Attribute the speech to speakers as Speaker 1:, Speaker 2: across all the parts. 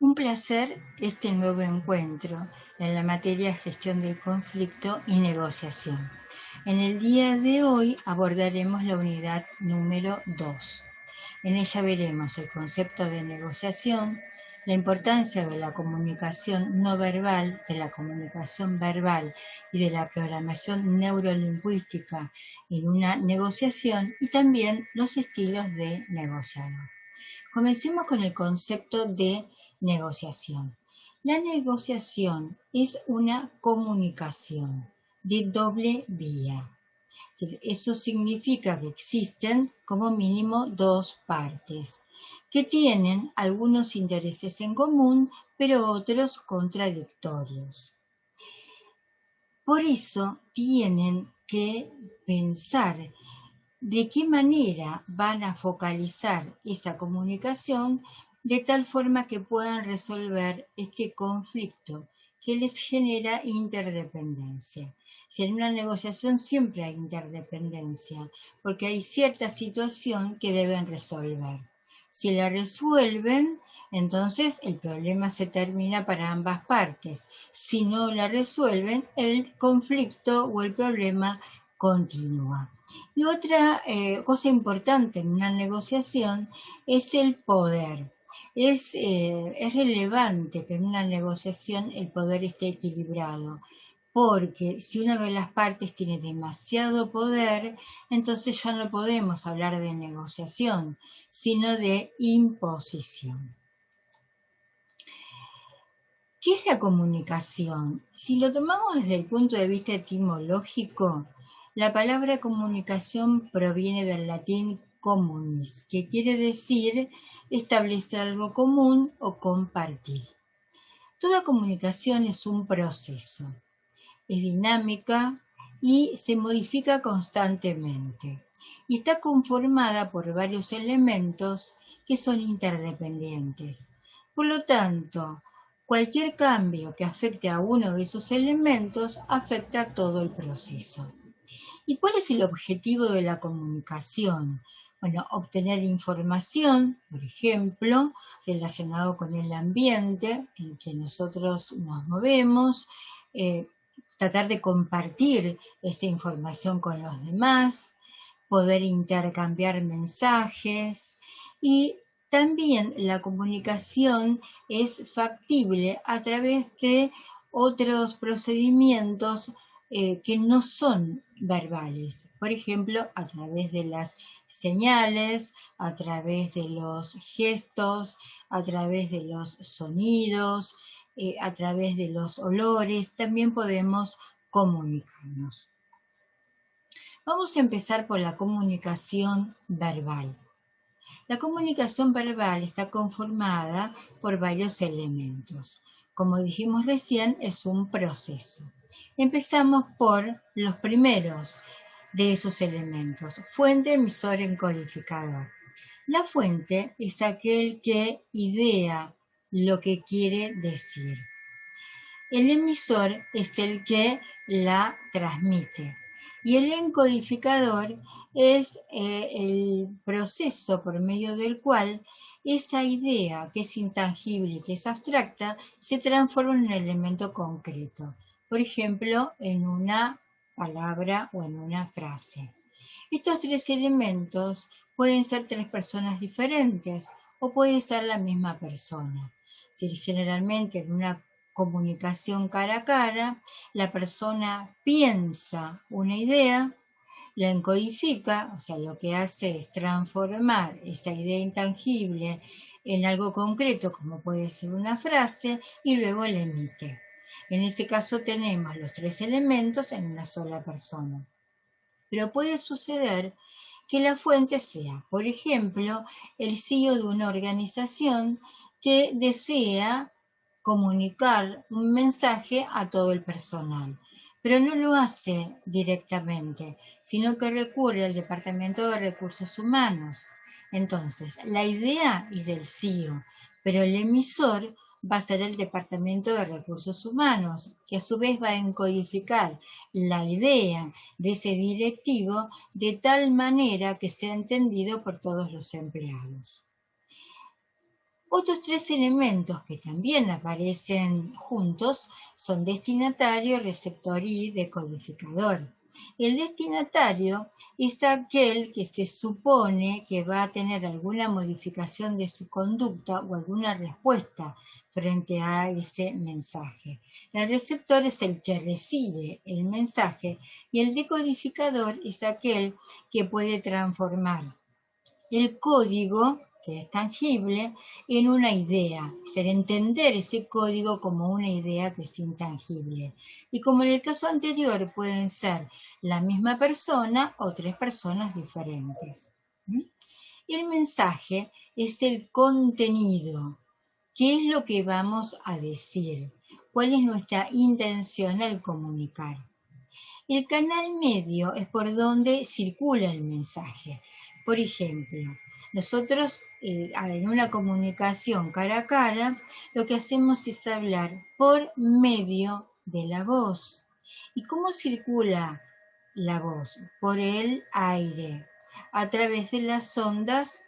Speaker 1: Un placer este nuevo encuentro en la materia gestión del conflicto y negociación. En el día de hoy abordaremos la unidad número 2. En ella veremos el concepto de negociación, la importancia de la comunicación no verbal, de la comunicación verbal y de la programación neurolingüística en una negociación y también los estilos de negociador. Comencemos con el concepto de negociación. La negociación es una comunicación de doble vía. Eso significa que existen como mínimo dos partes que tienen algunos intereses en común, pero otros contradictorios. Por eso tienen que pensar de qué manera van a focalizar esa comunicación de tal forma que puedan resolver este conflicto que les genera interdependencia. Si en una negociación siempre hay interdependencia, porque hay cierta situación que deben resolver. Si la resuelven, entonces el problema se termina para ambas partes. Si no la resuelven, el conflicto o el problema continúa. Y otra cosa importante en una negociación es el poder. Es relevante que en una negociación el poder esté equilibrado, porque si una de las partes tiene demasiado poder, entonces ya no podemos hablar de negociación, sino de imposición. ¿Qué es la comunicación? Si lo tomamos desde el punto de vista etimológico, la palabra comunicación proviene del latín communis, que quiere decir establecer algo común o compartir. Toda comunicación es un proceso, es dinámica y se modifica constantemente. Y está conformada por varios elementos que son interdependientes. Por lo tanto, cualquier cambio que afecte a uno de esos elementos afecta a todo el proceso. ¿Y cuál es el objetivo de la comunicación? Bueno, obtener información, por ejemplo, relacionado con el ambiente en que nosotros nos movemos, tratar de compartir esa información con los demás, poder intercambiar mensajes y también la comunicación es factible a través de otros procedimientos que no son verbales. Por ejemplo, a través de las señales, a través de los gestos, a través de los sonidos, a través de los olores, también podemos comunicarnos. Vamos a empezar por la comunicación verbal. La comunicación verbal está conformada por varios elementos. Como dijimos recién, es un proceso. Empezamos por los primeros de esos elementos, fuente, emisor, encodificador. La fuente es aquel que idea lo que quiere decir. El emisor es el que la transmite. Y el encodificador es el proceso por medio del cual esa idea que es intangible y que es abstracta se transforma en un elemento concreto. Por ejemplo, en una palabra o en una frase. Estos tres elementos pueden ser tres personas diferentes o puede ser la misma persona. Si generalmente en una comunicación cara a cara, la persona piensa una idea, la encodifica, o sea, lo que hace es transformar esa idea intangible en algo concreto, como puede ser una frase, y luego la emite. En ese caso tenemos los tres elementos en una sola persona. Pero puede suceder que la fuente sea, por ejemplo, el CEO de una organización que desea comunicar un mensaje a todo el personal, pero no lo hace directamente, sino que recurre al Departamento de Recursos Humanos. Entonces, la idea es del CEO, pero el emisor va a ser el Departamento de Recursos Humanos, que a su vez va a encodificar la idea de ese directivo de tal manera que sea entendido por todos los empleados. Otros tres elementos que también aparecen juntos son destinatario, receptor y decodificador. El destinatario es aquel que se supone que va a tener alguna modificación de su conducta o alguna respuesta frente a ese mensaje. El receptor es el que recibe el mensaje y el decodificador es aquel que puede transformar el código, que es tangible, en una idea, es decir, entender ese código como una idea que es intangible. Y como en el caso anterior pueden ser la misma persona o tres personas diferentes. Y el mensaje es el contenido. ¿Qué es lo que vamos a decir? ¿Cuál es nuestra intención al comunicar? El canal medio es por donde circula el mensaje. Por ejemplo, nosotros en una comunicación cara a cara, lo que hacemos es hablar por medio de la voz. ¿Y cómo circula la voz? Por el aire, a través de las ondas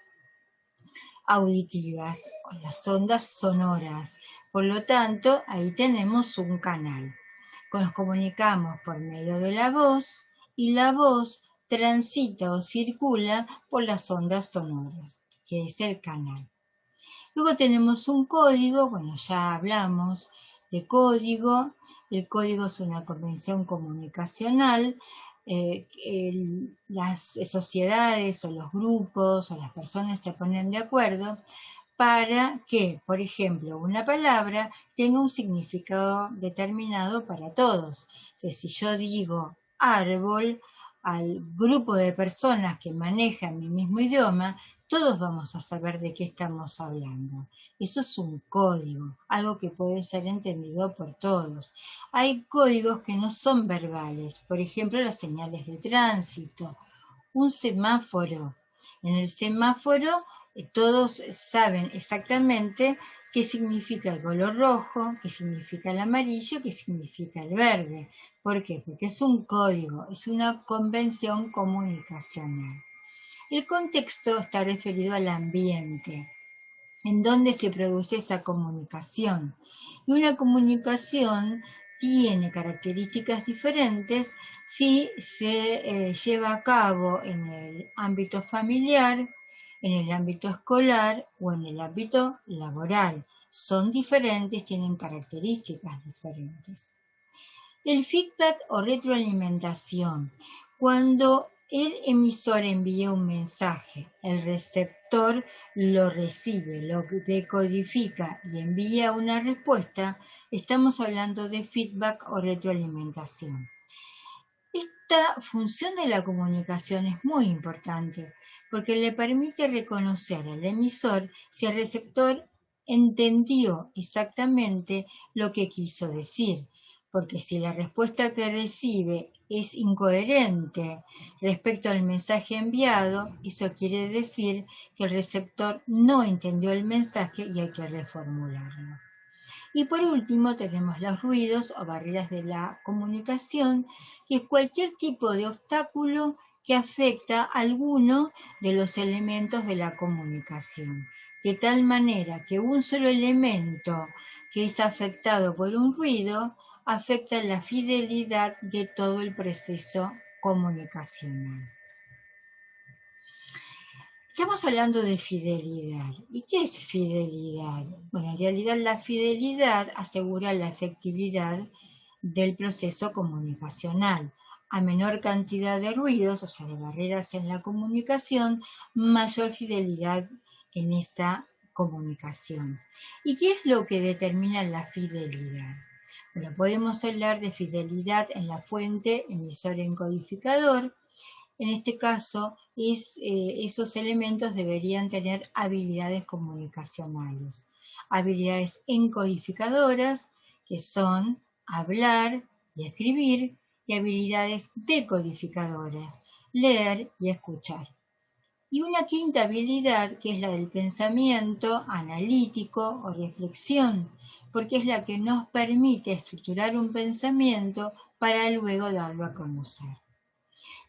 Speaker 1: auditivas o las ondas sonoras. Por lo tanto, ahí tenemos un canal. Nos comunicamos por medio de la voz y la voz transita o circula por las ondas sonoras, que es el canal. Luego tenemos un código, bueno, ya hablamos de código. El código es una convención comunicacional. Las sociedades o los grupos o las personas se ponen de acuerdo para que, por ejemplo, una palabra tenga un significado determinado para todos. Entonces, si yo digo árbol, al grupo de personas que manejan mi mismo idioma, todos vamos a saber de qué estamos hablando. Eso es un código, algo que puede ser entendido por todos. Hay códigos que no son verbales, por ejemplo, las señales de tránsito, un semáforo. En el semáforo todos saben exactamente qué significa el color rojo, qué significa el amarillo, qué significa el verde. ¿Por qué? Porque es un código, es una convención comunicacional. El contexto está referido al ambiente, en donde se produce esa comunicación. Y una comunicación tiene características diferentes si se lleva a cabo en el ámbito familiar, en el ámbito escolar o en el ámbito laboral. Son diferentes, tienen características diferentes. El feedback o retroalimentación. Cuando el emisor envía un mensaje, el receptor lo recibe, lo decodifica y envía una respuesta, estamos hablando de feedback o retroalimentación. Esta función de la comunicación es muy importante porque le permite reconocer al emisor si el receptor entendió exactamente lo que quiso decir, porque si la respuesta que recibe es incoherente respecto al mensaje enviado, eso quiere decir que el receptor no entendió el mensaje y hay que reformularlo. Y por último tenemos los ruidos o barreras de la comunicación, que es cualquier tipo de obstáculo que afecta a alguno de los elementos de la comunicación, de tal manera que un solo elemento que es afectado por un ruido afecta la fidelidad de todo el proceso comunicacional. Estamos hablando de fidelidad. ¿Y qué es fidelidad? Bueno, en realidad la fidelidad asegura la efectividad del proceso comunicacional. A menor cantidad de ruidos, o sea, de barreras en la comunicación, mayor fidelidad en esa comunicación. ¿Y qué es lo que determina la fidelidad? Bueno, podemos hablar de fidelidad en la fuente, emisor en codificador. En este caso, esos elementos deberían tener habilidades comunicacionales, habilidades encodificadoras, que son hablar y escribir, y habilidades decodificadoras, leer y escuchar. Y una quinta habilidad, que es la del pensamiento analítico o reflexión, porque es la que nos permite estructurar un pensamiento para luego darlo a conocer.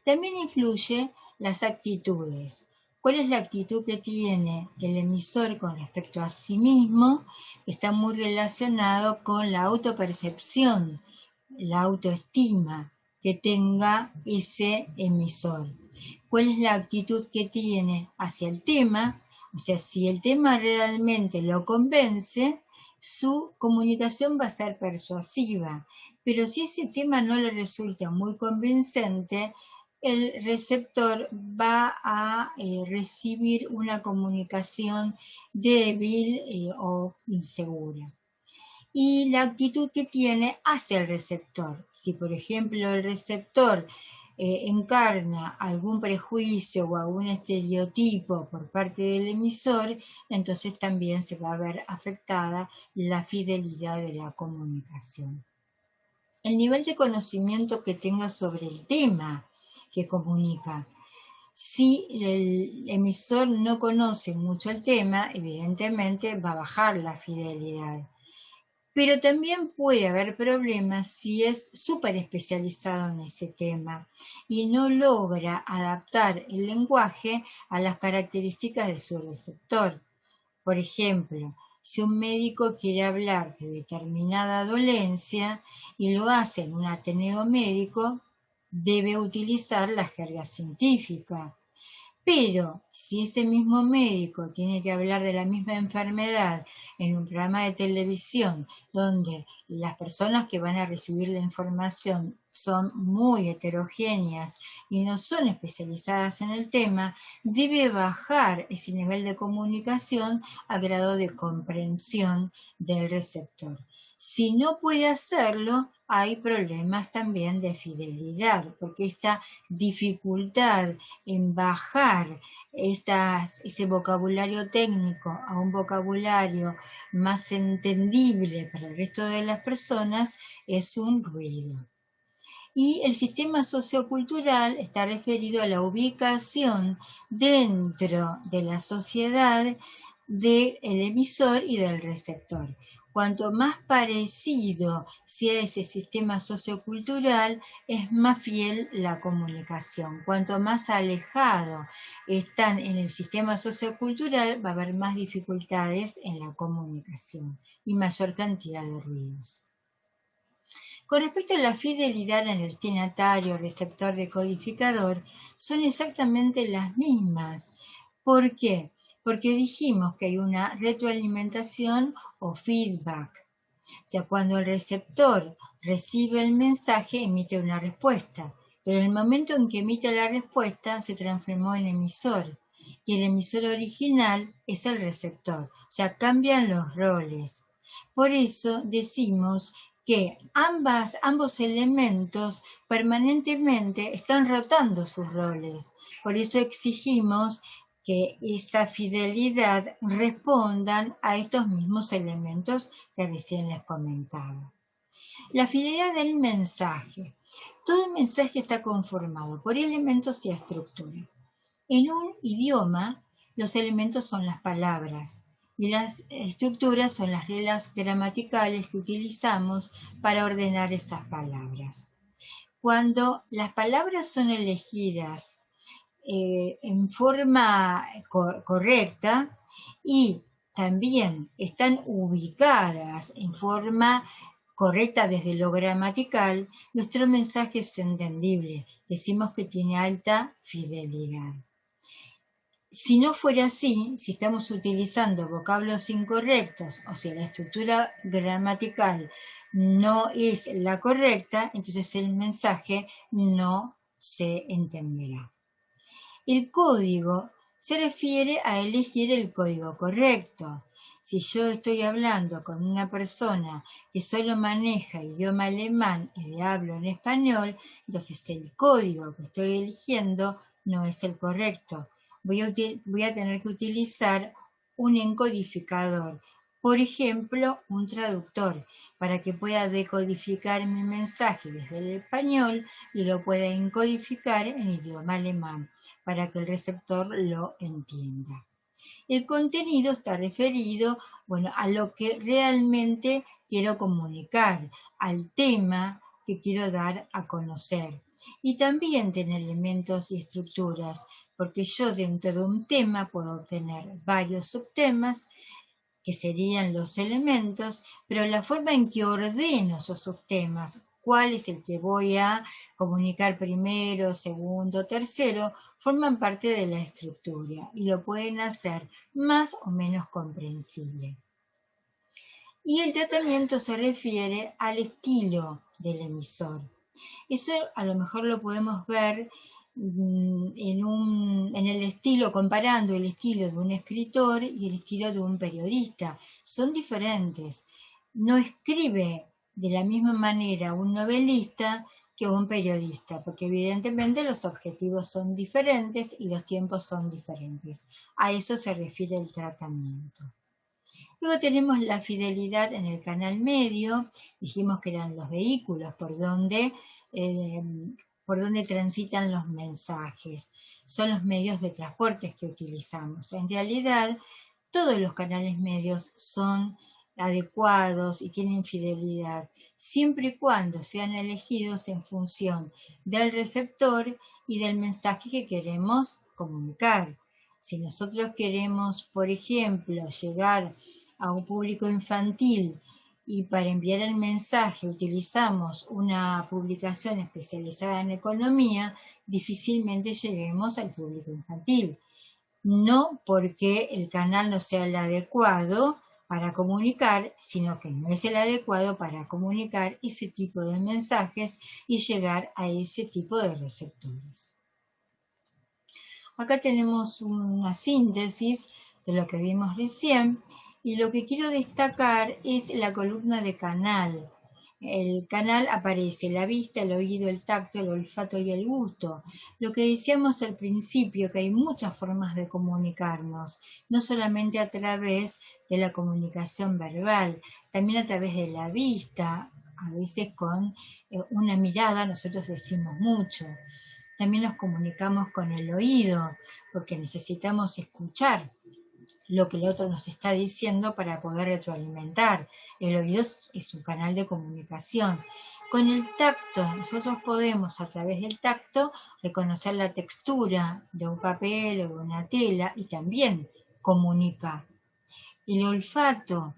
Speaker 1: También influye las actitudes. ¿Cuál es la actitud que tiene el emisor con respecto a sí mismo? Está muy relacionado con la autopercepción, la autoestima que tenga ese emisor. ¿Cuál es la actitud que tiene hacia el tema? O sea, si el tema realmente lo convence, su comunicación va a ser persuasiva. Pero si ese tema no le resulta muy convincente, el receptor va a recibir una comunicación débil o insegura. Y la actitud que tiene hacia el receptor. Si, por ejemplo, el receptor encarna algún prejuicio o algún estereotipo por parte del emisor, entonces también se va a ver afectada la fidelidad de la comunicación. El nivel de conocimiento que tenga sobre el tema que comunica. Si el emisor no conoce mucho el tema, evidentemente va a bajar la fidelidad. Pero también puede haber problemas si es súper especializado en ese tema y no logra adaptar el lenguaje a las características de su receptor. Por ejemplo, si un médico quiere hablar de determinada dolencia y lo hace en un ateneo médico, debe utilizar la jerga científica. Pero si ese mismo médico tiene que hablar de la misma enfermedad en un programa de televisión donde las personas que van a recibir la información son muy heterogéneas y no son especializadas en el tema, debe bajar ese nivel de comunicación a grado de comprensión del receptor. Si no puede hacerlo, hay problemas también de fidelidad, porque esta dificultad en bajar ese vocabulario técnico a un vocabulario más entendible para el resto de las personas es un ruido. Y el sistema sociocultural está referido a la ubicación dentro de la sociedad del emisor y del receptor. Cuanto más parecido sea ese sistema sociocultural, es más fiel la comunicación. Cuanto más alejado están en el sistema sociocultural, va a haber más dificultades en la comunicación y mayor cantidad de ruidos. Con respecto a la fidelidad en el destinatario, receptor, decodificador, son exactamente las mismas. ¿Por qué? Porque dijimos que hay una retroalimentación o feedback. O sea, cuando el receptor recibe el mensaje, emite una respuesta. Pero en el momento en que emite la respuesta, se transformó en emisor. Y el emisor original es el receptor. O sea, cambian los roles. Por eso decimos que ambos elementos permanentemente están rotando sus roles. Por eso exigimos que esta fidelidad respondan a estos mismos elementos que recién les comentaba. La fidelidad del mensaje. Todo el mensaje está conformado por elementos y estructura. En un idioma, los elementos son las palabras y las estructuras son las reglas gramaticales que utilizamos para ordenar esas palabras. Cuando las palabras son elegidas en forma correcta y también están ubicadas en forma correcta desde lo gramatical, nuestro mensaje es entendible. Decimos que tiene alta fidelidad. Si no fuera así, si estamos utilizando vocablos incorrectos o si la estructura gramatical no es la correcta, entonces el mensaje no se entenderá. El código se refiere a elegir el código correcto. Si yo estoy hablando con una persona que solo maneja idioma alemán y le hablo en español, entonces el código que estoy eligiendo no es el correcto. Voy a tener que utilizar un encodificador, por ejemplo, un traductor, para que pueda decodificar mi mensaje desde el español y lo pueda encodificar en idioma alemán, para que el receptor lo entienda. El contenido está referido, a lo que realmente quiero comunicar, al tema que quiero dar a conocer. Y también tiene elementos y estructuras. porque yo dentro de un tema puedo obtener varios subtemas, que serían los elementos, pero la forma en que ordeno esos subtemas, cuál es el que voy a comunicar primero, segundo, tercero, forman parte de la estructura y lo pueden hacer más o menos comprensible. Y el tratamiento se refiere al estilo del emisor. Eso a lo mejor lo podemos ver en el estilo, comparando el estilo de un escritor y el estilo de un periodista. Son diferentes. No escribe de la misma manera un novelista que un periodista, porque evidentemente los objetivos son diferentes y los tiempos son diferentes. A eso se refiere el tratamiento. Luego tenemos la fidelidad en el canal medio, dijimos que eran los vehículos eh, por donde transitan los mensajes, son los medios de transporte que utilizamos. En realidad, todos los canales medios son adecuados y tienen fidelidad, siempre y cuando sean elegidos en función del receptor y del mensaje que queremos comunicar. Si nosotros queremos, por ejemplo, llegar a un público infantil y para enviar el mensaje utilizamos una publicación especializada en economía, difícilmente lleguemos al público infantil. No porque el canal no sea el adecuado para comunicar, sino que no es el adecuado para comunicar ese tipo de mensajes y llegar a ese tipo de receptores. Acá tenemos una síntesis de lo que vimos recién y lo que quiero destacar es la columna de canal. El canal aparece la vista, el oído, el tacto, el olfato y el gusto. Lo que decíamos al principio, que hay muchas formas de comunicarnos, no solamente a través de la comunicación verbal, también a través de la vista, a veces con una mirada nosotros decimos mucho. También nos comunicamos con el oído, porque necesitamos escuchar lo que el otro nos está diciendo para poder retroalimentar. El oído es un canal de comunicación. Con el tacto, nosotros podemos a través del tacto reconocer la textura de un papel o de una tela y también comunica. El olfato,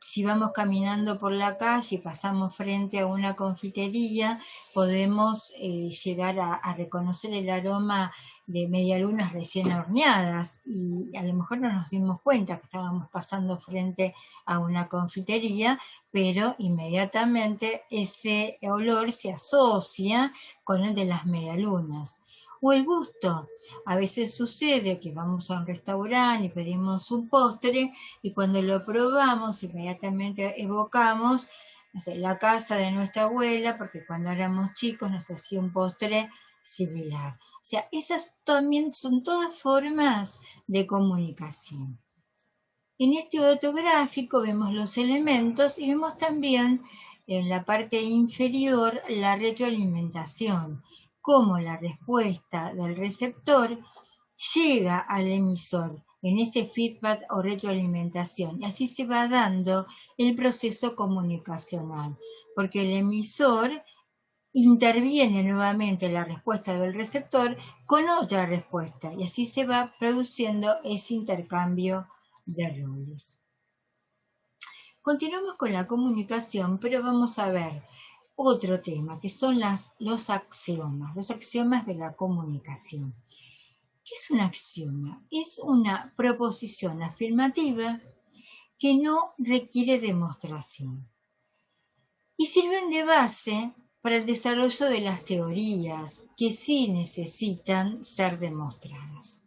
Speaker 1: si vamos caminando por la calle y pasamos frente a una confitería, podemos llegar a reconocer el aroma de medialunas recién horneadas y a lo mejor no nos dimos cuenta que estábamos pasando frente a una confitería, pero inmediatamente ese olor se asocia con el de las medialunas. O el gusto. A veces sucede que vamos a un restaurante y pedimos un postre y cuando lo probamos inmediatamente evocamos, no sé, la casa de nuestra abuela, porque cuando éramos chicos nos hacía un postre similar. O sea, esas también son todas formas de comunicación. En este otro gráfico vemos los elementos y vemos también en la parte inferior la retroalimentación, cómo la respuesta del receptor llega al emisor en ese feedback o retroalimentación. Y así se va dando el proceso comunicacional, porque el emisor interviene nuevamente la respuesta del receptor con otra respuesta y así se va produciendo ese intercambio de roles. Continuamos con la comunicación, pero vamos a ver otro tema, que son los axiomas de la comunicación. ¿Qué es un axioma? Es una proposición afirmativa que no requiere demostración y sirven de base para el desarrollo de las teorías que sí necesitan ser demostradas.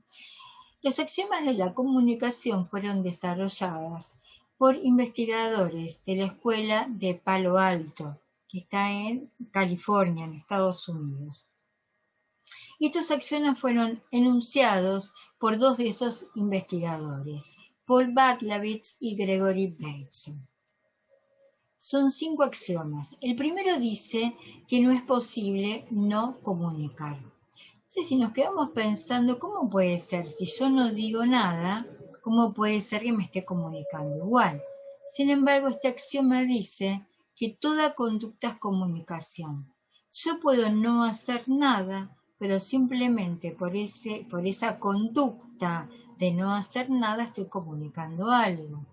Speaker 1: Los axiomas de la comunicación fueron desarrollados por investigadores de la Escuela de Palo Alto, que está en California, en Estados Unidos. Y estos axiomas fueron enunciados por dos de esos investigadores, Paul Bartlett y Gregory Bateson. Son 5 axiomas. El primero dice que no es posible no comunicar. Entonces, si nos quedamos pensando, ¿cómo puede ser? Si yo no digo nada, ¿cómo puede ser que me esté comunicando igual? Sin embargo, este axioma dice que toda conducta es comunicación. Yo puedo no hacer nada, pero simplemente por esa conducta de no hacer nada estoy comunicando algo.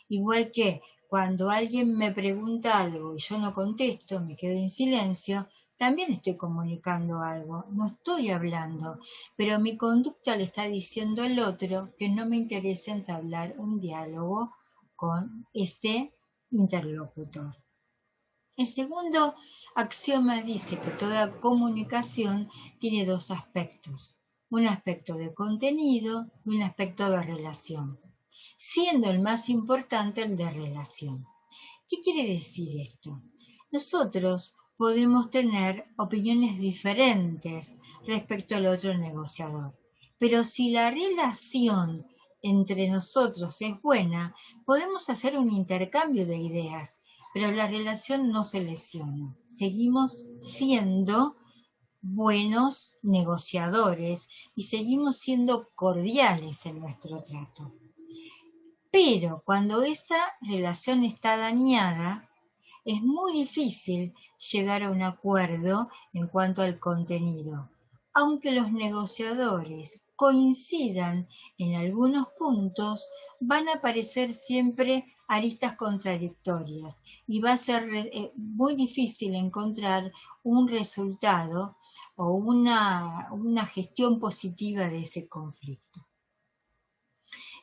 Speaker 1: Igual que cuando alguien me pregunta algo y yo no contesto, me quedo en silencio, también estoy comunicando algo, no estoy hablando, pero mi conducta le está diciendo al otro que no me interesa entablar un diálogo con ese interlocutor. El segundo axioma dice que toda comunicación tiene dos aspectos, un aspecto de contenido y un aspecto de relación, siendo el más importante el de relación. ¿Qué quiere decir esto? Nosotros podemos tener opiniones diferentes respecto al otro negociador, pero si la relación entre nosotros es buena, podemos hacer un intercambio de ideas, pero la relación no se lesiona. Seguimos siendo buenos negociadores y seguimos siendo cordiales en nuestro trato. Pero cuando esa relación está dañada, es muy difícil llegar a un acuerdo en cuanto al contenido, aunque los negociadores coincidan en algunos puntos, van a aparecer siempre aristas contradictorias y va a ser muy difícil encontrar un resultado o una gestión positiva de ese conflicto.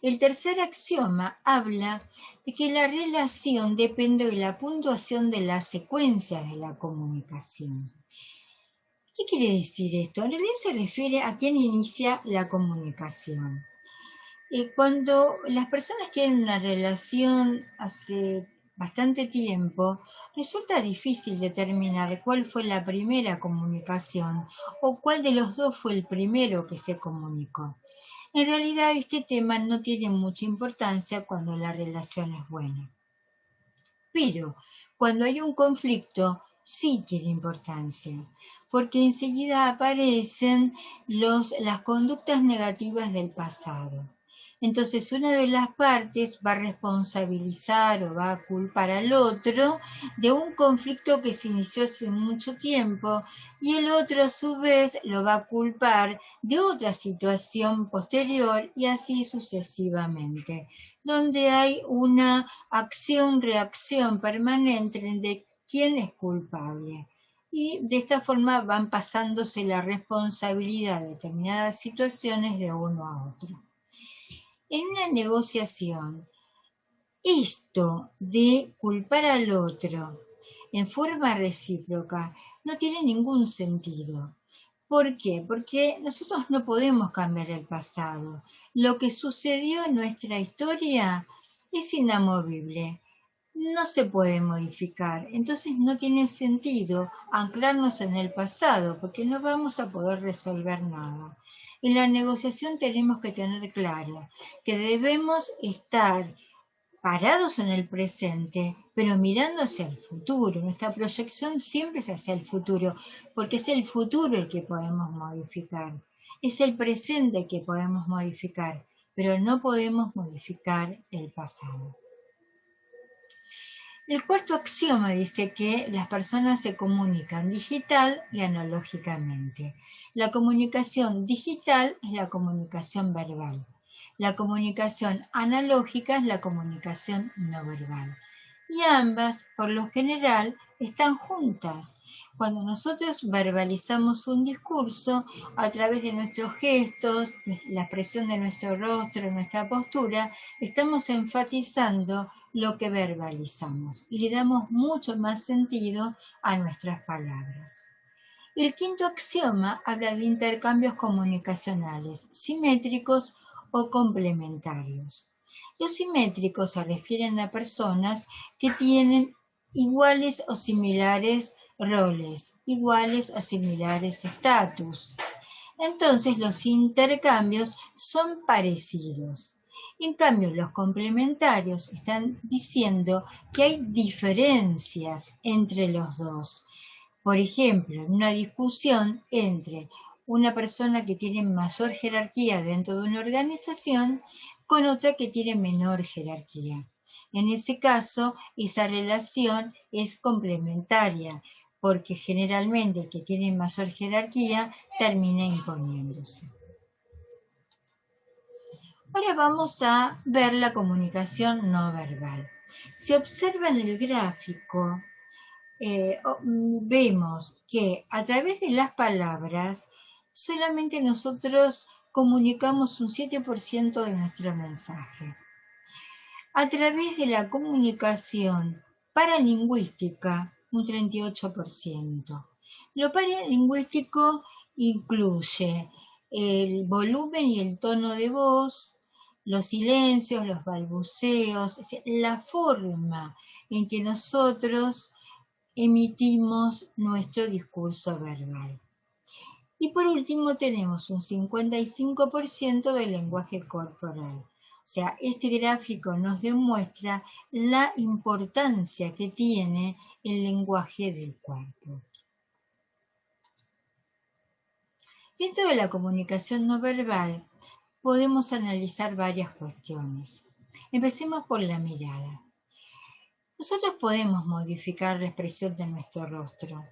Speaker 1: El tercer axioma habla de que la relación depende de la puntuación de las secuencias de la comunicación. ¿Qué quiere decir esto? En realidad se refiere a quién inicia la comunicación. Cuando las personas tienen una relación hace bastante tiempo, resulta difícil determinar cuál fue la primera comunicación o cuál de los dos fue el primero que se comunicó. En realidad este tema no tiene mucha importancia cuando la relación es buena. Pero cuando hay un conflicto sí tiene importancia, porque enseguida aparecen las conductas negativas del pasado. Entonces una de las partes va a responsabilizar o va a culpar al otro de un conflicto que se inició hace mucho tiempo y el otro a su vez lo va a culpar de otra situación posterior y así sucesivamente, donde hay una acción-reacción permanente de quién es culpable. Y de esta forma van pasándose la responsabilidad de determinadas situaciones de uno a otro. En una negociación, esto de culpar al otro en forma recíproca no tiene ningún sentido. ¿Por qué? Porque nosotros no podemos cambiar el pasado. Lo que sucedió en nuestra historia es inamovible, no se puede modificar. Entonces no tiene sentido anclarnos en el pasado porque no vamos a poder resolver nada. En la negociación tenemos que tener claro que debemos estar parados en el presente, pero mirando hacia el futuro. Nuestra proyección siempre es hacia el futuro, porque es el futuro el que podemos modificar. Es el presente el que podemos modificar, pero no podemos modificar el pasado. El cuarto axioma dice que las personas se comunican digital y analógicamente. La comunicación digital es la comunicación verbal. La comunicación analógica es la comunicación no verbal. Y ambas, por lo general, están juntas. Cuando nosotros verbalizamos un discurso, a través de nuestros gestos, la expresión de nuestro rostro, nuestra postura, estamos enfatizando lo que verbalizamos y le damos mucho más sentido a nuestras palabras. El quinto axioma habla de intercambios comunicacionales, simétricos o complementarios. Los simétricos se refieren a personas que tienen iguales o similares roles, iguales o similares estatus. Entonces los intercambios son parecidos. En cambio, los complementarios están diciendo que hay diferencias entre los dos. Por ejemplo, en una discusión entre una persona que tiene mayor jerarquía dentro de una organización con otra que tiene menor jerarquía. En ese caso, esa relación es complementaria, porque generalmente el que tiene mayor jerarquía termina imponiéndose. Ahora vamos a ver la comunicación no verbal. Si observan el gráfico, vemos que a través de las palabras solamente nosotros comunicamos un 7% de nuestro mensaje. A través de la comunicación paralingüística, un 38%. Lo paralingüístico incluye el volumen y el tono de voz, los silencios, los balbuceos, es decir, la forma en que nosotros emitimos nuestro discurso verbal. Y por último tenemos un 55% del lenguaje corporal. O sea, este gráfico nos demuestra la importancia que tiene el lenguaje del cuerpo. Dentro de la comunicación no verbal podemos analizar varias cuestiones. Empecemos por la mirada. Nosotros podemos modificar la expresión de nuestro rostro.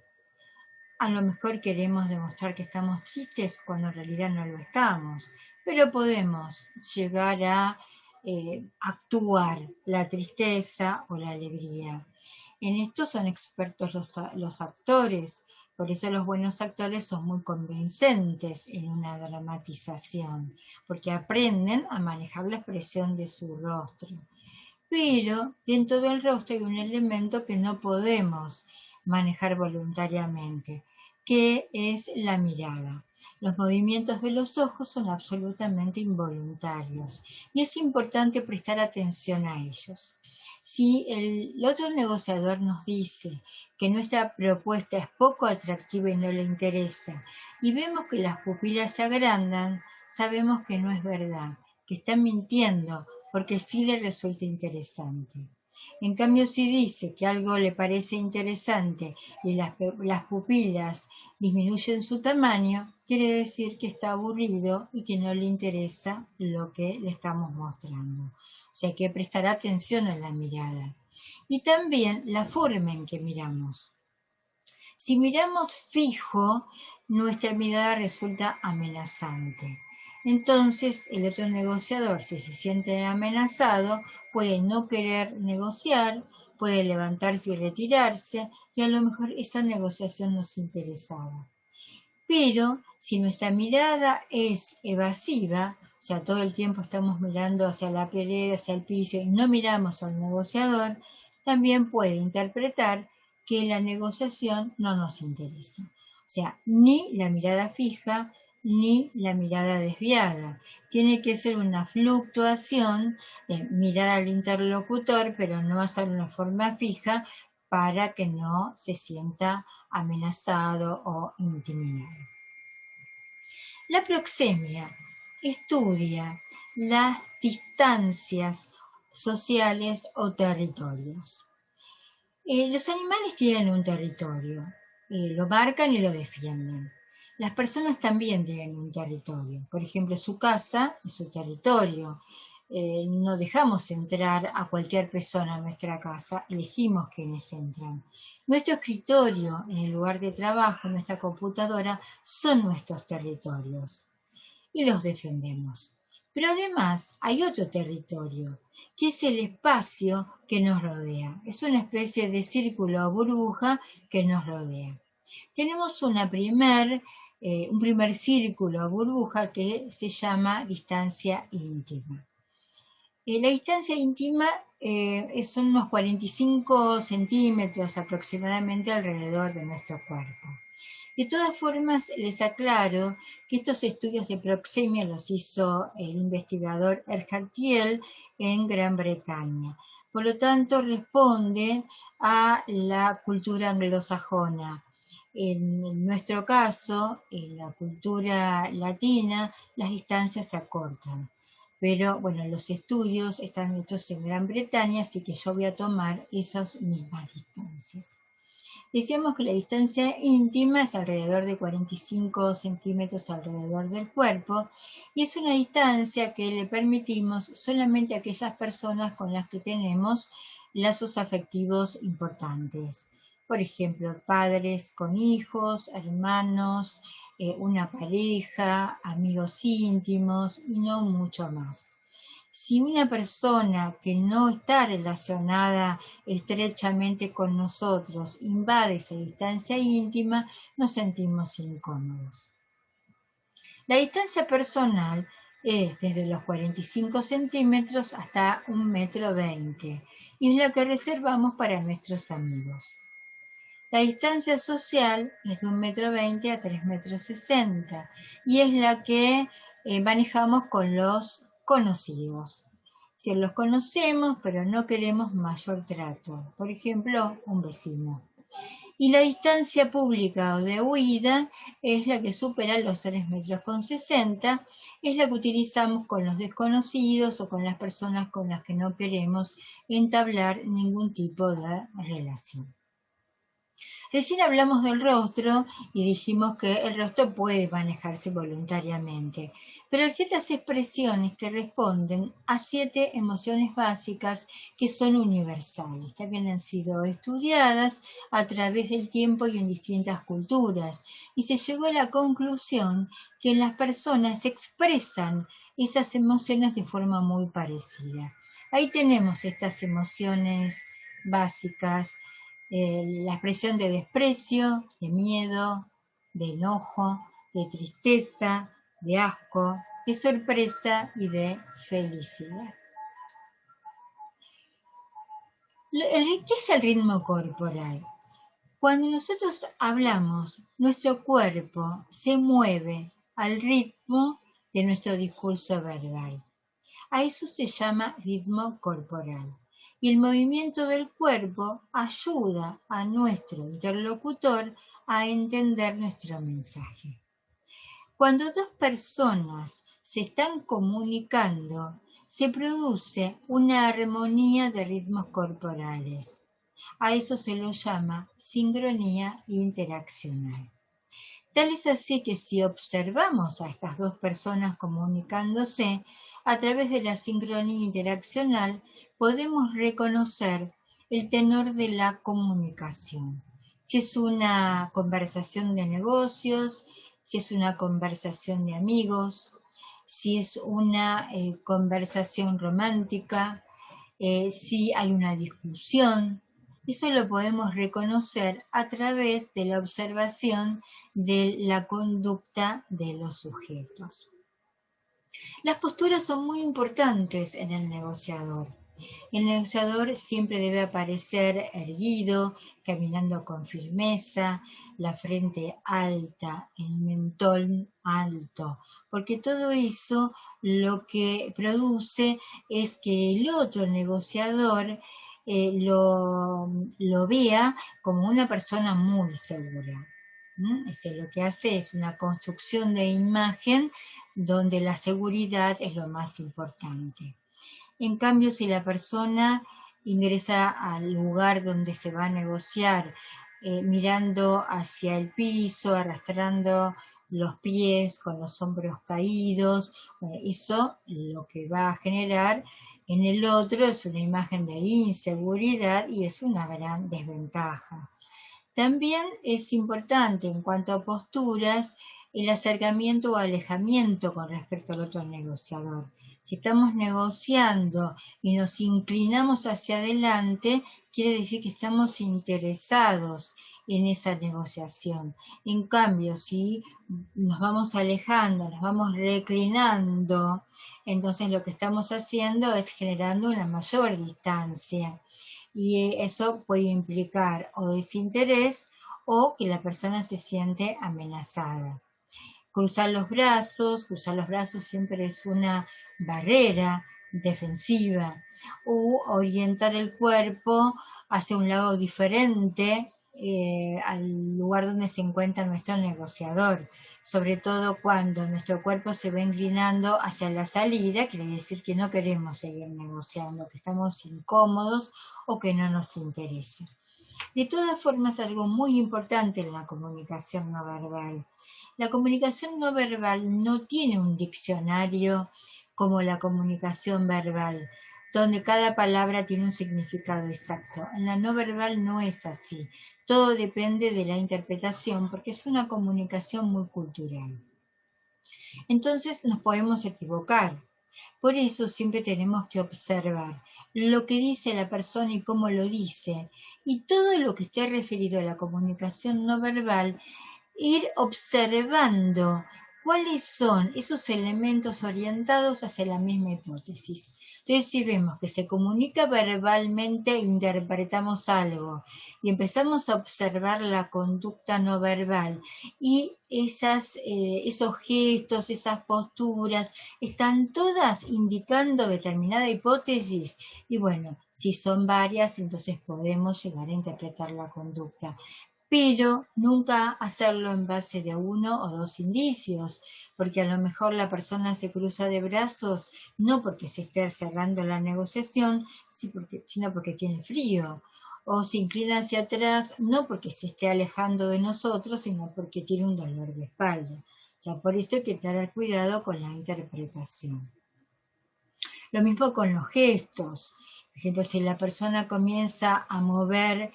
Speaker 1: A lo mejor queremos demostrar que estamos tristes cuando en realidad no lo estamos, pero podemos llegar a actuar la tristeza o la alegría. En esto son expertos los actores, por eso los buenos actores son muy convincentes en una dramatización, porque aprenden a manejar la expresión de su rostro. Pero dentro del rostro hay un elemento que no podemos manejar voluntariamente, que es la mirada. Los movimientos de los ojos son absolutamente involuntarios y es importante prestar atención a ellos. Si el otro negociador nos dice que nuestra propuesta es poco atractiva y no le interesa, y vemos que las pupilas se agrandan, sabemos que no es verdad, que está mintiendo, porque sí le resulta interesante. En cambio, si dice que algo le parece interesante y las pupilas disminuyen su tamaño, quiere decir que está aburrido y que no le interesa lo que le estamos mostrando. O sea, hay que prestar atención a la mirada. Y también la forma en que miramos. Si miramos fijo, nuestra mirada resulta amenazante. Entonces, el otro negociador, si se siente amenazado, puede no querer negociar, puede levantarse y retirarse, y a lo mejor esa negociación nos interesaba. Pero si nuestra mirada es evasiva, o sea, todo el tiempo estamos mirando hacia la pared, hacia el piso y no miramos al negociador, también puede interpretar que la negociación no nos interesa. O sea, ni la mirada fija ni la mirada desviada. Tiene que ser una fluctuación de mirar al interlocutor, pero no hacerlo de una forma fija para que no se sienta amenazado o intimidado. La proxemia estudia las distancias sociales o territorios. Los animales tienen un territorio, lo marcan y lo defienden. Las personas también tienen un territorio. Por ejemplo, su casa es su territorio. No dejamos entrar a cualquier persona a nuestra casa, elegimos quienes entran. Nuestro escritorio, en el lugar de trabajo, nuestra computadora, son nuestros territorios y los defendemos. Pero además hay otro territorio, que es el espacio que nos rodea. Es una especie de círculo o burbuja que nos rodea. Tenemos un primer círculo o burbuja que se llama distancia íntima. La distancia íntima son unos 45 centímetros aproximadamente alrededor de nuestro cuerpo. De todas formas, les aclaro que estos estudios de proxemia los hizo el investigador Erhartiel en Gran Bretaña. Por lo tanto, responde a la cultura anglosajona. En nuestro caso, en la cultura latina, las distancias se acortan. Pero bueno, los estudios están hechos en Gran Bretaña, así que yo voy a tomar esas mismas distancias. Decíamos que la distancia íntima es alrededor de 45 centímetros alrededor del cuerpo y es una distancia que le permitimos solamente a aquellas personas con las que tenemos lazos afectivos importantes. Por ejemplo, padres con hijos, hermanos, una pareja, amigos íntimos y no mucho más. Si una persona que no está relacionada estrechamente con nosotros invade esa distancia íntima, nos sentimos incómodos. La distancia personal es desde los 45 centímetros hasta 1,20 m y es la que reservamos para nuestros amigos. La distancia social es de 1,20 m a 3,60 m y es la que manejamos con los conocidos. Si los conocemos pero no queremos mayor trato, por ejemplo, un vecino. Y la distancia pública o de huida es la que supera los 3,60 m, es la que utilizamos con los desconocidos o con las personas con las que no queremos entablar ningún tipo de relación. Recién hablamos del rostro y dijimos que el rostro puede manejarse voluntariamente, pero hay ciertas expresiones que responden a 7 emociones básicas que son universales. También han sido estudiadas a través del tiempo y en distintas culturas, y se llegó a la conclusión que las personas expresan esas emociones de forma muy parecida. Ahí tenemos estas emociones básicas. La expresión de desprecio, de miedo, de enojo, de tristeza, de asco, de sorpresa y de felicidad. ¿Qué es el ritmo corporal? Cuando nosotros hablamos, nuestro cuerpo se mueve al ritmo de nuestro discurso verbal. A eso se llama ritmo corporal. Y el movimiento del cuerpo ayuda a nuestro interlocutor a entender nuestro mensaje. Cuando dos personas se están comunicando, se produce una armonía de ritmos corporales. A eso se lo llama sincronía interaccional. Tal es así que si observamos a estas dos personas comunicándose, a través de la sincronía interaccional podemos reconocer el tenor de la comunicación. Si es una conversación de negocios, si es una conversación de amigos, si es una conversación romántica, si hay una discusión. Eso lo podemos reconocer a través de la observación de la conducta de los sujetos. Las posturas son muy importantes en el negociador. El negociador siempre debe aparecer erguido, caminando con firmeza, la frente alta, el mentón alto, porque todo eso lo que produce es que el otro negociador lo vea como una persona muy segura. Lo que hace es una construcción de imagen donde la seguridad es lo más importante. En cambio, si la persona ingresa al lugar donde se va a negociar, mirando hacia el piso, arrastrando los pies con los hombros caídos, eso lo que va a generar en el otro es una imagen de inseguridad y es una gran desventaja. También es importante en cuanto a posturas el acercamiento o alejamiento con respecto al otro negociador. Si estamos negociando y nos inclinamos hacia adelante, quiere decir que estamos interesados en esa negociación. En cambio, si nos vamos alejando, nos vamos reclinando, entonces lo que estamos haciendo es generando una mayor distancia. Y eso puede implicar o desinterés o que la persona se siente amenazada. Cruzar los brazos siempre es una barrera defensiva, o orientar el cuerpo hacia un lado diferente al lugar donde se encuentra nuestro negociador, sobre todo cuando nuestro cuerpo se va inclinando hacia la salida, quiere decir que no queremos seguir negociando, que estamos incómodos o que no nos interesa. De todas formas, algo muy importante en la comunicación no verbal. La comunicación no verbal no tiene un diccionario como la comunicación verbal. donde cada palabra tiene un significado exacto. En la no verbal no es así. Todo depende de la interpretación porque es una comunicación muy cultural. Entonces nos podemos equivocar. Por eso siempre tenemos que observar lo que dice la persona y cómo lo dice. Y todo lo que esté referido a la comunicación no verbal, ir observando cuáles son esos elementos orientados hacia la misma hipótesis. Entonces, si vemos que se comunica verbalmente, interpretamos algo y empezamos a observar la conducta no verbal y esos gestos, esas posturas, están todas indicando determinada hipótesis y bueno, si son varias, entonces podemos llegar a interpretar la conducta, pero nunca hacerlo en base de uno o dos indicios, porque a lo mejor la persona se cruza de brazos no porque se esté cerrando la negociación, sino porque tiene frío, o se inclina hacia atrás no porque se esté alejando de nosotros, sino porque tiene un dolor de espalda. O sea, por eso hay que tener cuidado con la interpretación. Lo mismo con los gestos. Por ejemplo, si la persona comienza a mover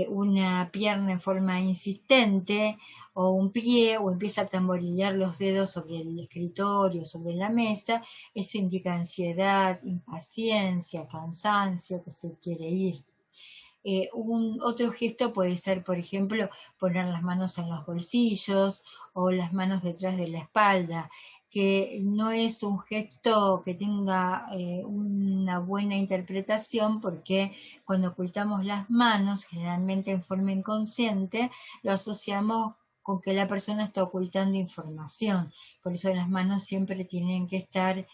Speaker 1: una pierna en forma insistente o un pie o empieza a tamborilear los dedos sobre el escritorio, sobre la mesa, eso indica ansiedad, impaciencia, cansancio, que se quiere ir. Otro gesto puede ser, por ejemplo, poner las manos en los bolsillos o las manos detrás de la espalda, que no es un gesto que tenga una buena interpretación porque cuando ocultamos las manos, generalmente en forma inconsciente, lo asociamos con que la persona está ocultando información. Por eso las manos siempre tienen que estar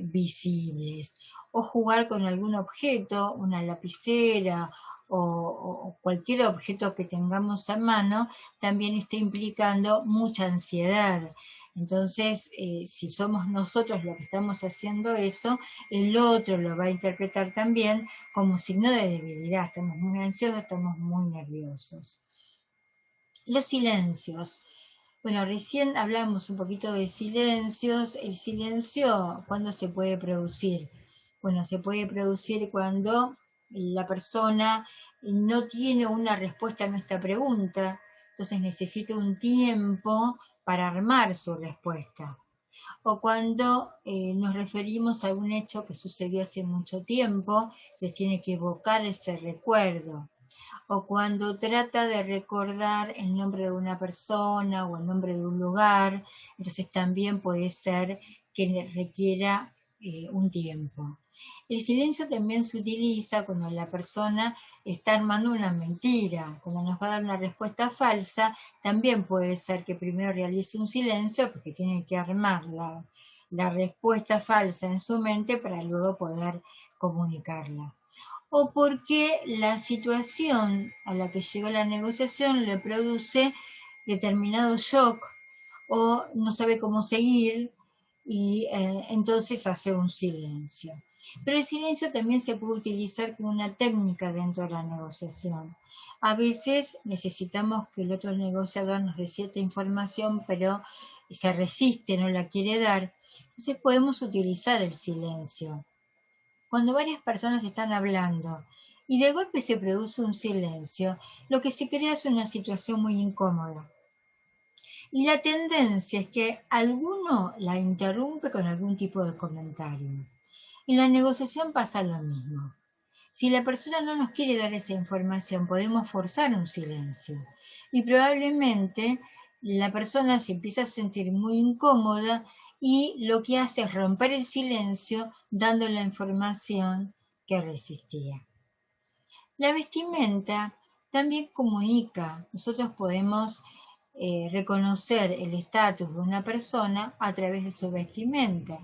Speaker 1: visibles. O jugar con algún objeto, una lapicera o cualquier objeto que tengamos a mano, también está implicando mucha ansiedad. Entonces, si somos nosotros los que estamos haciendo eso, el otro lo va a interpretar también como signo de debilidad. Estamos muy ansiosos, estamos muy nerviosos. Los silencios. Bueno, recién hablamos un poquito de silencios. El silencio, ¿cuándo se puede producir? Bueno, se puede producir cuando la persona no tiene una respuesta a nuestra pregunta, entonces necesita un tiempo para armar su respuesta. O cuando nos referimos a algún hecho que sucedió hace mucho tiempo, entonces tiene que evocar ese recuerdo. O cuando trata de recordar el nombre de una persona o el nombre de un lugar, entonces también puede ser que requiera un tiempo. El silencio también se utiliza cuando la persona está armando una mentira. Cuando nos va a dar una respuesta falsa, también puede ser que primero realice un silencio porque tiene que armar la respuesta falsa en su mente para luego poder comunicarla. O porque la situación a la que llegó la negociación le produce determinado shock o no sabe cómo seguir y entonces hace un silencio. Pero el silencio también se puede utilizar como una técnica dentro de la negociación. A veces necesitamos que el otro negociador nos dé cierta información, pero se resiste, no la quiere dar. Entonces podemos utilizar el silencio. Cuando varias personas están hablando y de golpe se produce un silencio, lo que se crea es una situación muy incómoda. Y la tendencia es que alguno la interrumpe con algún tipo de comentario. En la negociación pasa lo mismo. Si la persona no nos quiere dar esa información, podemos forzar un silencio. Y probablemente la persona se empieza a sentir muy incómoda y lo que hace es romper el silencio dando la información que resistía. La vestimenta también comunica. Nosotros podemos reconocer el estatus de una persona a través de su vestimenta.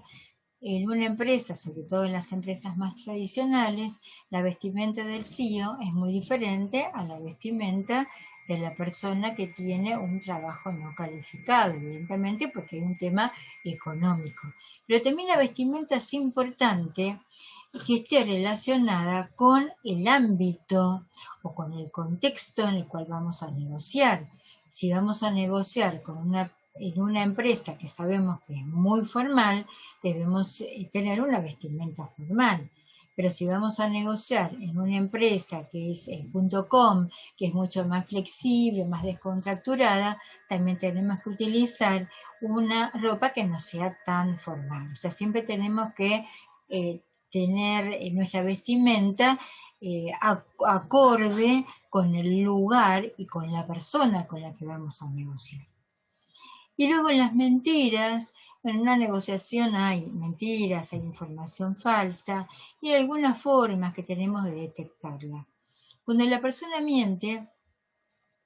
Speaker 1: En una empresa, sobre todo en las empresas más tradicionales, la vestimenta del CEO es muy diferente a la vestimenta de la persona que tiene un trabajo no calificado, evidentemente porque hay un tema económico. Pero también la vestimenta es importante que esté relacionada con el ámbito o con el contexto en el cual vamos a negociar. Si vamos a negociar en una empresa que sabemos que es muy formal, debemos tener una vestimenta formal. Pero si vamos a negociar en una empresa que es .com, que es mucho más flexible, más descontracturada, también tenemos que utilizar una ropa que no sea tan formal. O sea, siempre tenemos que tener nuestra vestimenta acorde con el lugar y con la persona con la que vamos a negociar. Y luego en las mentiras, en una negociación hay mentiras, hay información falsa y hay algunas formas que tenemos de detectarla. Cuando la persona miente,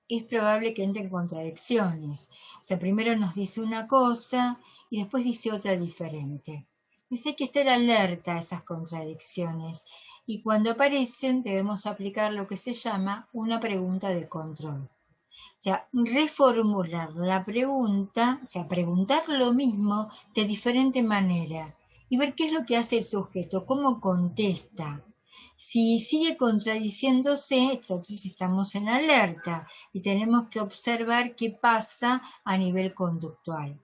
Speaker 1: es probable que entre en contradicciones. O sea, primero nos dice una cosa y después dice otra diferente. Entonces hay que estar alerta a esas contradicciones y cuando aparecen debemos aplicar lo que se llama una pregunta de control. O sea, reformular la pregunta, o sea, preguntar lo mismo de diferente manera y ver qué es lo que hace el sujeto, cómo contesta. Si sigue contradiciéndose, entonces estamos en alerta y tenemos que observar qué pasa a nivel conductual.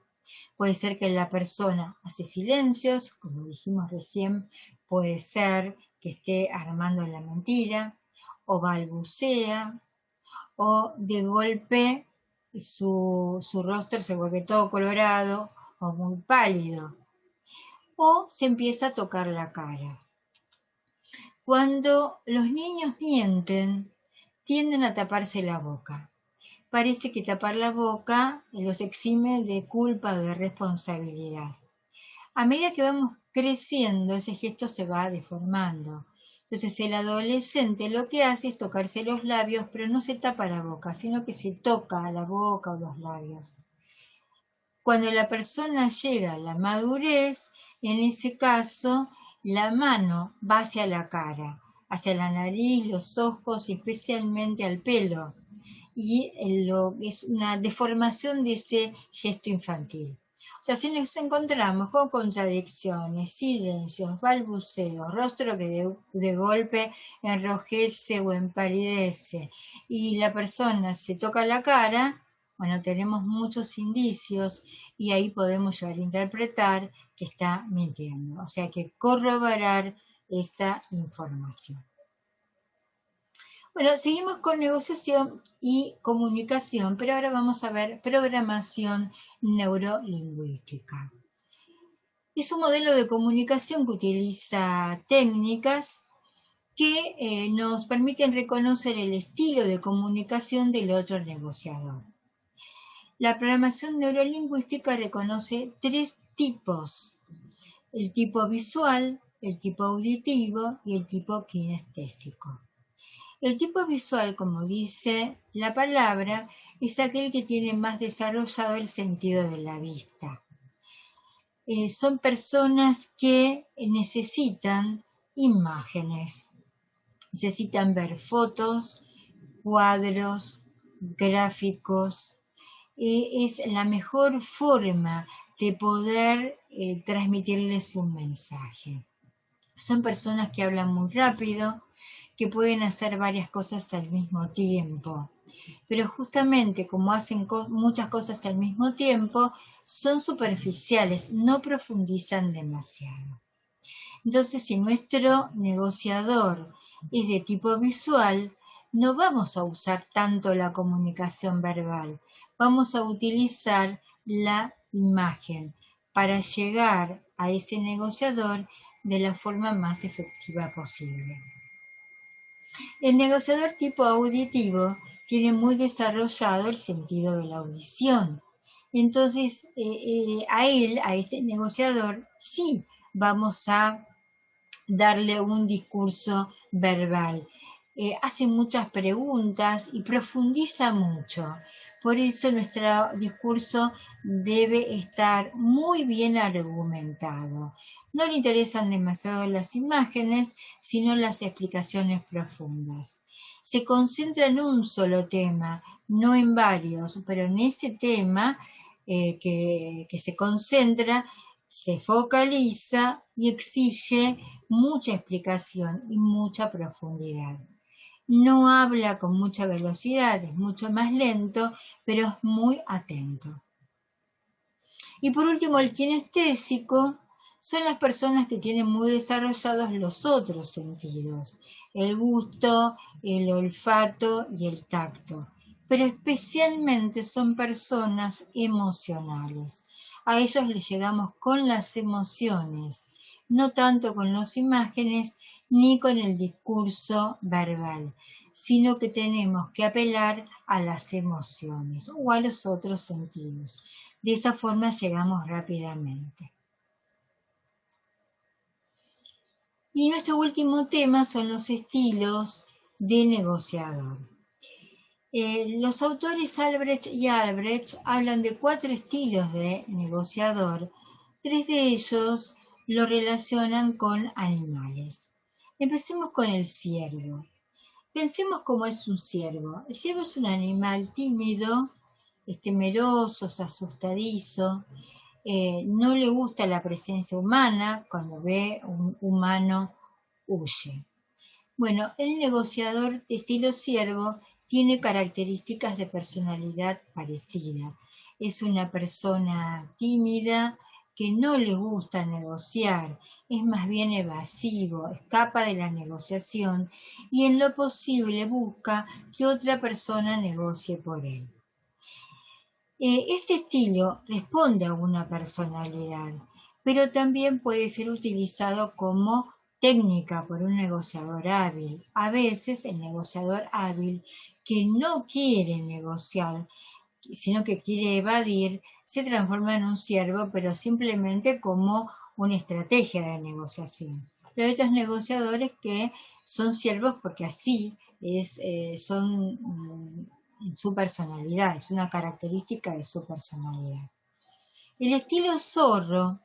Speaker 1: Puede ser que la persona hace silencios, como dijimos recién, puede ser que esté armando la mentira o balbucea o de golpe su rostro se vuelve todo colorado o muy pálido, o se empieza a tocar la cara. Cuando los niños mienten, tienden a taparse la boca. Parece que tapar la boca los exime de culpa o de responsabilidad. A medida que vamos creciendo, ese gesto se va deformando. Entonces el adolescente lo que hace es tocarse los labios, pero no se tapa la boca, sino que se toca la boca o los labios. Cuando la persona llega a la madurez, en ese caso, la mano va hacia la cara, hacia la nariz, los ojos y especialmente al pelo. Y es una deformación de ese gesto infantil. O sea, si nos encontramos con contradicciones, silencios, balbuceos, rostro que de golpe enrojece o empalidece y la persona se toca la cara, bueno, tenemos muchos indicios y ahí podemos llegar a interpretar que está mintiendo. O sea, que corroborar esa información. Bueno, seguimos con negociación y comunicación, pero ahora vamos a ver programación neurolingüística. Es un modelo de comunicación que utiliza técnicas que nos permiten reconocer el estilo de comunicación del otro negociador. La programación neurolingüística reconoce tres tipos: el tipo visual, el tipo auditivo y el tipo kinestésico. El tipo visual, como dice la palabra, es aquel que tiene más desarrollado el sentido de la vista. Son personas que necesitan imágenes, necesitan ver fotos, cuadros, gráficos. Es la mejor forma de poder transmitirles un mensaje. Son personas que hablan muy rápido, que pueden hacer varias cosas al mismo tiempo. Pero justamente como hacen muchas cosas al mismo tiempo, son superficiales, no profundizan demasiado. Entonces, si nuestro negociador es de tipo visual, no vamos a usar tanto la comunicación verbal, vamos a utilizar la imagen para llegar a ese negociador de la forma más efectiva posible. El negociador tipo auditivo tiene muy desarrollado el sentido de la audición. Entonces, a este negociador, sí vamos a darle un discurso verbal. Hace muchas preguntas y profundiza mucho. Por eso nuestro discurso debe estar muy bien argumentado. No le interesan demasiado las imágenes, sino las explicaciones profundas. Se concentra en un solo tema, no en varios, pero en ese tema que se concentra, se focaliza y exige mucha explicación y mucha profundidad. No habla con mucha velocidad, es mucho más lento, pero es muy atento. Y por último, el kinestésico son las personas que tienen muy desarrollados los otros sentidos, el gusto, el olfato y el tacto, pero especialmente son personas emocionales. A ellos les llegamos con las emociones, no tanto con las imágenes ni con el discurso verbal, sino que tenemos que apelar a las emociones o a los otros sentidos. De esa forma llegamos rápidamente. Y nuestro último tema son los estilos de negociador. Los autores Albrecht y Albrecht hablan de 4 estilos de negociador. 3 de ellos lo relacionan con animales. Empecemos con el ciervo. Pensemos cómo es un ciervo. El ciervo es un animal tímido, temeroso, asustadizo, no le gusta la presencia humana, cuando ve un humano huye. Bueno, el negociador de estilo ciervo tiene características de personalidad parecida. Es una persona tímida que no le gusta negociar, es más bien evasivo, escapa de la negociación y en lo posible busca que otra persona negocie por él. Este estilo responde a una personalidad, pero también puede ser utilizado como técnica por un negociador hábil. A veces el negociador hábil que no quiere negociar, sino que quiere evadir, se transforma en un siervo, pero simplemente como una estrategia de negociación. Pero hay otros negociadores que son siervos porque así son su personalidad, es una característica de su personalidad. El estilo zorro,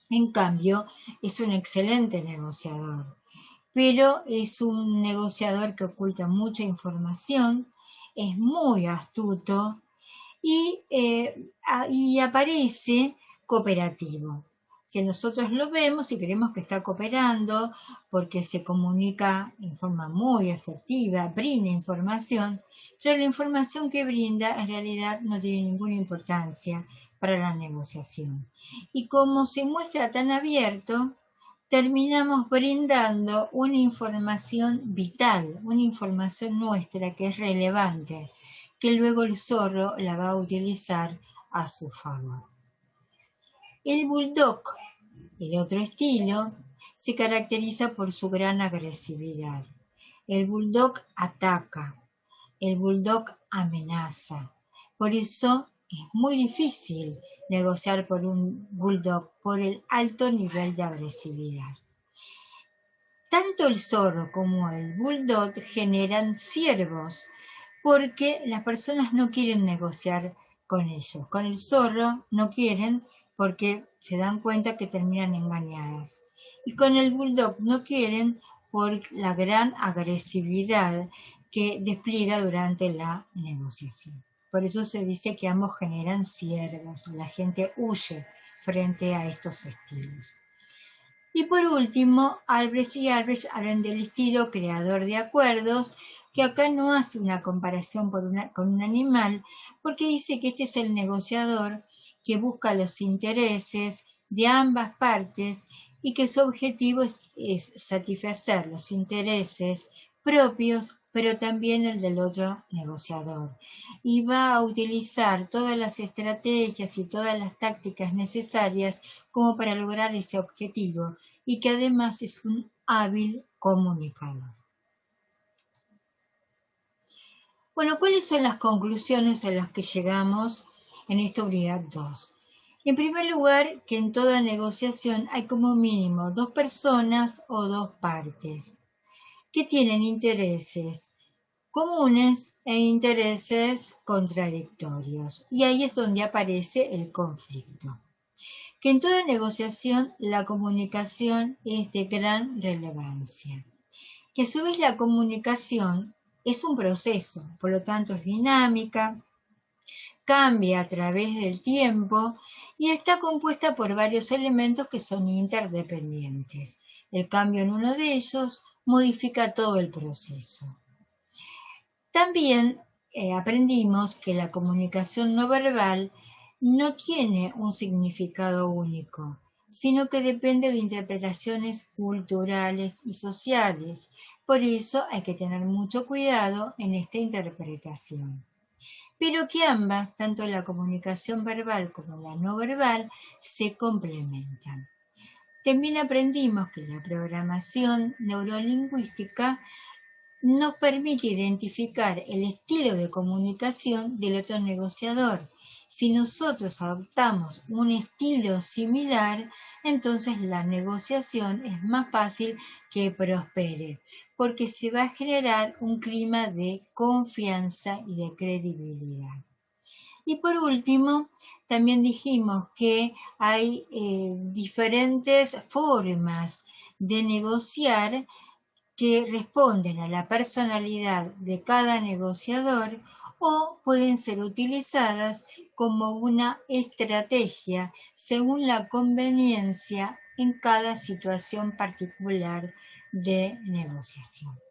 Speaker 1: en cambio, es un excelente negociador, pero es un negociador que oculta mucha información, es muy astuto y aparece cooperativo. Si nosotros lo vemos y creemos que está cooperando porque se comunica en forma muy efectiva, brinda información, pero la información que brinda en realidad no tiene ninguna importancia para la negociación. Y como se muestra tan abierto, terminamos brindando una información vital, una información nuestra que es relevante, que luego el zorro la va a utilizar a su favor. El bulldog, el otro estilo, se caracteriza por su gran agresividad. El bulldog ataca, el bulldog amenaza. Por eso es muy difícil negociar por un bulldog por el alto nivel de agresividad. Tanto el zorro como el bulldog generan ciervos porque las personas no quieren negociar con ellos. Con el zorro no quieren porque se dan cuenta que terminan engañadas. Y con el bulldog no quieren por la gran agresividad que despliega durante la negociación. Por eso se dice que ambos generan ciervos. La gente huye frente a estos estilos. Y por último, Albrecht y Albrecht hablan del estilo creador de acuerdos, que acá no hace una comparación con un animal, porque dice que este es el negociador que busca los intereses de ambas partes y que su objetivo es satisfacer los intereses propios, pero también el del otro negociador. Y va a utilizar todas las estrategias y todas las tácticas necesarias como para lograr ese objetivo y que además es un hábil comunicador. Bueno, ¿cuáles son las conclusiones a las que llegamos en esta unidad 2? En primer lugar, que en toda negociación hay como mínimo 2 personas o 2 partes que tienen intereses comunes e intereses contradictorios. Y ahí es donde aparece el conflicto. Que en toda negociación la comunicación es de gran relevancia. Que a su vez la comunicación es un proceso, por lo tanto es dinámica, cambia a través del tiempo y está compuesta por varios elementos que son interdependientes. El cambio en uno de ellos modifica todo el proceso. También aprendimos que la comunicación no verbal no tiene un significado único, sino que depende de interpretaciones culturales y sociales. Por eso hay que tener mucho cuidado en esta interpretación. Pero que ambas, tanto la comunicación verbal como la no verbal, se complementan. También aprendimos que la programación neurolingüística nos permite identificar el estilo de comunicación del otro negociador. Si nosotros adoptamos un estilo similar, entonces la negociación es más fácil que prospere, porque se va a generar un clima de confianza y de credibilidad. Y por último, también dijimos que hay diferentes formas de negociar que responden a la personalidad de cada negociador o pueden ser utilizadas como una estrategia según la conveniencia en cada situación particular de negociación.